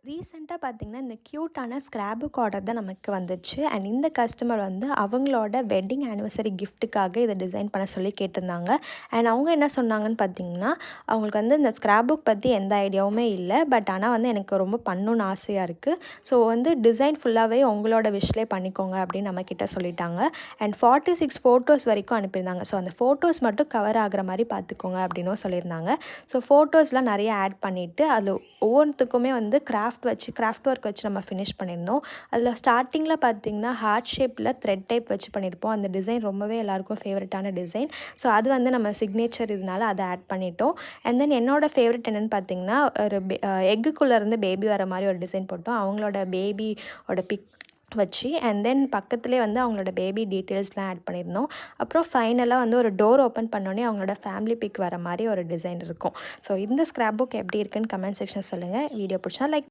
ரீசெண்டாக பார்த்தீங்கன்னா, இந்த க்யூட்டான ஸ்க்ராப் புக் ஆர்டர் தான் நமக்கு வந்துச்சு. அண்ட் இந்த கஸ்டமர் வந்து அவங்களோட வெட்டிங் ஆனிவர்சரி கிஃப்ட்டுக்காக இத டிசைன் பண்ண சொல்லி கேட்டிருந்தாங்க. அண்ட் அவங்க என்ன சொன்னாங்கன்னு பார்த்தீங்கன்னா, அவங்களுக்கு வந்து இந்த ஸ்க்ராப் புக் பத்தி எந்த ஐடியாவுமே இல்ல. பட் ஆனா வந்து எனக்கு ரொம்ப பண்ணணும்னு ஆசையா இருக்கு. ஸோ வந்து டிசைன் ஃபுல்லாவே உங்களோட விஷ் பண்ணிக்கோங்க அப்படின்னு நம்மக்கிட்ட சொல்லிட்டாங்க. அண்ட் 46 ஃபோட்டோஸ் வரைக்கும் அனுப்பியிருந்தாங்க. ஸோ அந்த ஃபோட்டோஸ் மட்டும் கவர் ஆகுற மாரி பார்த்துக்கோங்க அப்படின்னும் சொல்லியிருந்தாங்க. ஸோ ஃபோட்டோஸ்லாம் நிறைய ஆட் பண்ணிட்டு, அதில ஒவ்வொன்த்துக்குமே வந்து கிராஃப்ட் ஒர்க் வச்சு நம்ம ஃபினிஷ் பண்ணியிருந்தோம். அதில ஸ்டார்ட்டிங்கில பார்த்தீங்கன்னா, ஹார்ட் ஷேப்பில த்ரெட் டைப் வச்சு பண்ணியிருப்போம். அந்த டிசைன் ரொம்பவே எல்லாருக்கும் ஃபேவரட்டான டிசைன். ஸோ அது வந்து நம்ம சிக்னேச்சர் இதனால அத ஆட் பண்ணிட்டோம். அண்ட் தென் என்னோட ஃபேவரட் என்னன்னு பார்த்தீங்கன்னா, ஒரு எக்குக்குள்ளேருந்து பேபி வர மாரி ஒரு டிசைன் போட்டோம். அவங்களோட பேபியோட பிக் வச்சு அண்ட் தென் பக்கத்துலேயே வந்து அவங்களோட பேபி டீட்டெயில்ஸ்லாம் ஆட் பண்ணியிருந்தோம். அப்புறம் ஃபைனலாக வந்து ஒரு டோர் ஓப்பன் பண்ணோனே அவங்களோட ஃபேமிலி பிக் வர மாரி ஒரு டிசைன் இருக்கும். ஸோ இந்த ஸ்க்ராப் புக் எப்படி இருக்குன்னு கமெண்ட் செக்ஷன் சொல்லுங்கள். வீடியோ பிடிச்சா லைக்